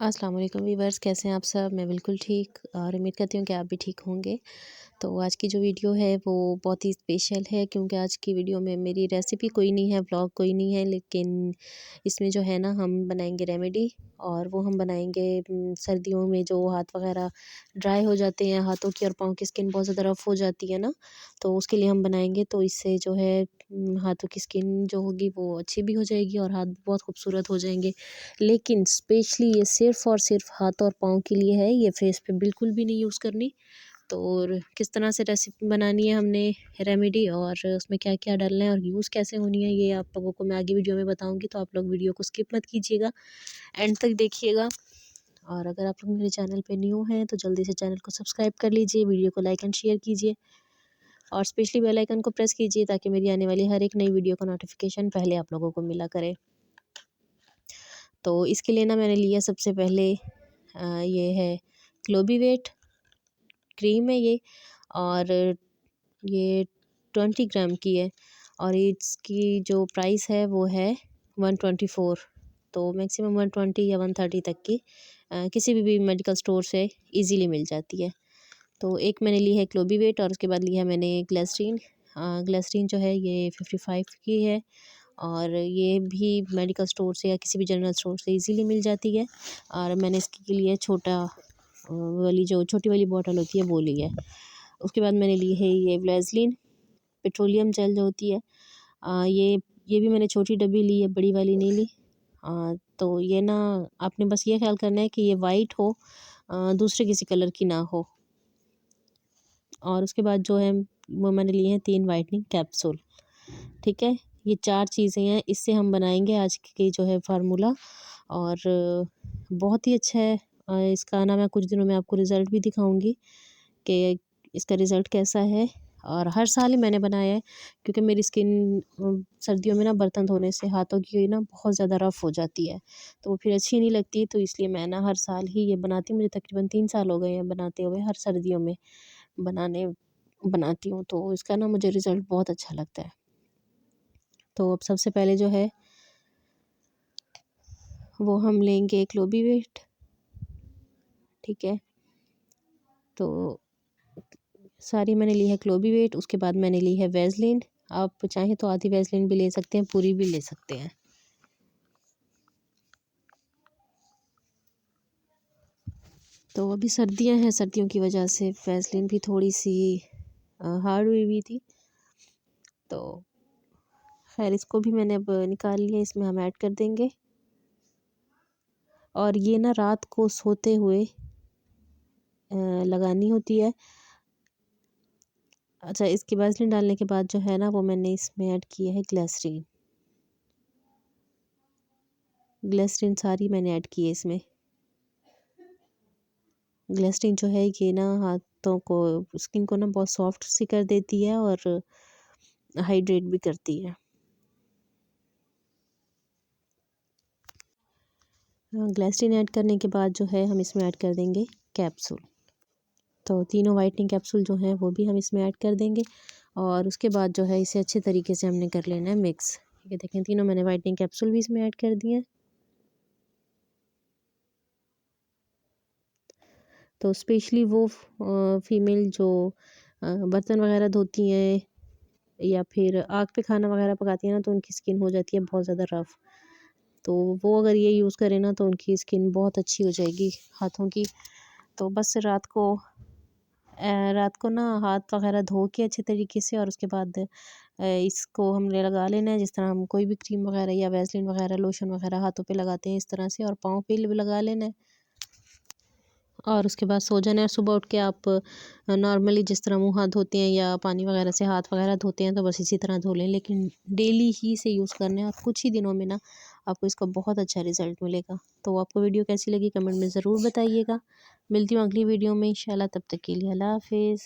अस्सलाम वालेकुम वीवर्स, कैसे हैं आप सब। मैं बिल्कुल ठीक और उम्मीद करती हूँ कि आप भी ठीक होंगे। तो आज की जो वीडियो है वो बहुत ही स्पेशल है, क्योंकि आज की वीडियो में मेरी रेसिपी कोई नहीं है, व्लॉग कोई नहीं है, लेकिन इसमें जो है ना हम बनाएंगे रेमेडी। और वो हम बनाएंगे सर्दियों में जो हाथ वगैरह ड्राई हो जाते हैं, हाथों की और पाँव की स्किन बहुत ज़्यादा रफ़ हो जाती है ना, तो उसके लिए हम बनाएंगे। तो इससे जो है हाथों की स्किन जो होगी वो अच्छी भी हो जाएगी और हाथ बहुत खूबसूरत हो जाएंगे। लेकिन स्पेशली ये सिर्फ़ और सिर्फ हाथ और पाँव के लिए है, ये फेस पे बिल्कुल भी नहीं यूज़ करनी। तो और किस तरह से रेसिपी बनानी है हमने रेमेडी, और उसमें क्या-क्या डालना है और यूज़ कैसे होनी है, ये आप लोगों को मैं आगे वीडियो में बताऊँगी। तो आप लोग वीडियो को स्किप मत कीजिएगा, एंड तक देखिएगा। और अगर आप लोग मेरे चैनल पे न्यू हैं तो जल्दी से चैनल को सब्सक्राइब कर लीजिए, वीडियो को लाइक एंड शेयर कीजिए और स्पेशली बेल आइकन को प्रेस कीजिए, ताकि मेरी आने वाली हर एक नई वीडियो का नोटिफिकेशन पहले आप लोगों को मिला करे। तो इसके लिए ना मैंने लिया सबसे पहले ये है क्लोबीवेट क्रीम है ये, और ये 20 ग्राम की है, और इसकी जो प्राइस है वो है 124। तो मैक्सिमम 120 या 130 तक की किसी भी मेडिकल स्टोर से इजीली मिल जाती है। तो एक मैंने ली है क्लोबीवेट, और उसके बाद लिया मैंने ग्लिसरीन। ग्लिसरीन जो है ये 55 की है, और ये भी मेडिकल स्टोर से या किसी भी जनरल स्टोर से इजीली मिल जाती है। और मैंने इसके लिए छोटा वाली जो छोटी वाली बॉटल होती है वो ली है। उसके बाद मैंने ली है ये वैसलीन पेट्रोलियम जेल जो होती है। ये भी मैंने छोटी डब्बी ली है, बड़ी वाली नहीं ली। तो ये ना आपने बस ये ख्याल करना है कि ये वाइट हो, दूसरे किसी कलर की ना हो। और उसके बाद जो है वो मैंने लिए हैं 3 वाइटनिंग कैप्सूल। ठीक है, ये 4 चीज़ें हैं, इससे हम बनाएंगे आज की जो है फार्मूला। और बहुत ही अच्छा है। इसका ना मैं कुछ दिनों में आपको रिज़ल्ट भी दिखाऊंगी कि इसका रिज़ल्ट कैसा है। और हर साल ही मैंने बनाया है, क्योंकि मेरी स्किन सर्दियों में ना बर्तन धोने से हाथों की ना बहुत ज़्यादा रफ़ हो जाती है, तो वो फिर अच्छी नहीं लगती। तो इसलिए मैं ना हर साल ही ये बनाती हूँ। मुझे तकरीबन 3 साल हो गए हैं बनाते हुए, हर सर्दियों में बनाने बनाती हूँ। तो इसका ना मुझे रिज़ल्ट बहुत अच्छा लगता है। तो अब सबसे पहले जो है वो हम लेंगे क्लोबीवेट। ठीक है, तो सारी मैंने ली है क्लोबीवेट। उसके बाद मैंने ली है वैसलीन। आप चाहें तो आधी वैसलीन भी ले सकते हैं, पूरी भी ले सकते हैं। तो अभी सर्दियां हैं, सर्दियों की वजह से वैसलीन भी थोड़ी सी हार्ड हुई हुई थी। तो खैर इसको भी मैंने अब निकाल लिया, इसमें हम ऐड कर देंगे। और ये ना रात को सोते हुए लगानी होती है। अच्छा, इसकी वैसलीन डालने के बाद जो है ना वो मैंने इसमें ऐड किया है ग्लिसरीन। ग्लिसरीन सारी मैंने ऐड की है इसमें। ग्लिसरीन जो है ये ना हाथों को स्किन को ना बहुत सॉफ्ट सी कर देती है और हाइड्रेट भी करती है। ग्लिसरीन ऐड करने के बाद जो है हम इसमें ऐड कर देंगे कैप्सूल। तो तीनों वाइटनिंग कैप्सूल जो हैं वो भी हम इसमें ऐड कर देंगे, और उसके बाद जो है इसे अच्छे तरीके से हमने कर लेना है मिक्स। ये देखें, तीनों मैंने वाइटनिंग कैप्सूल भी इसमें ऐड कर दिए हैं। तो स्पेशली वो फीमेल जो बर्तन वगैरह धोती हैं या फिर आग पे खाना वगैरह पकाती हैं ना, तो उनकी स्किन हो जाती है बहुत ज़्यादा रफ़। तो वो अगर ये यूज़ करें ना तो उनकी स्किन बहुत अच्छी हो जाएगी हाथों की। तो बस रात को ना हाथ वगैरह धो के अच्छे तरीके से, और उसके बाद इसको हमने लगा लेना है, जिस तरह हम कोई भी क्रीम वगैरह या वैसलीन वगैरह लोशन वगैरह हाथों पे लगाते हैं इस तरह से, और पाँव पे भी लगा लेना है। और उसके बाद सो जाना है। सुबह उठ के आप नॉर्मली जिस तरह मुँह हाथ धोते हैं या पानी वगैरह से हाथ वगैरह धोते हैं, तो बस इसी तरह धो लें, लेकिन डेली ही इसे यूज़ करना है, और कुछ ही दिनों में ना आपको इसका बहुत अच्छा रिज़ल्ट मिलेगा। तो आपको वीडियो कैसी लगी कमेंट में ज़रूर बताइएगा। मिलती हूँ अगली वीडियो में इंशाल्लाह, तब तक के लिए अल्लाह हाफ़िज़।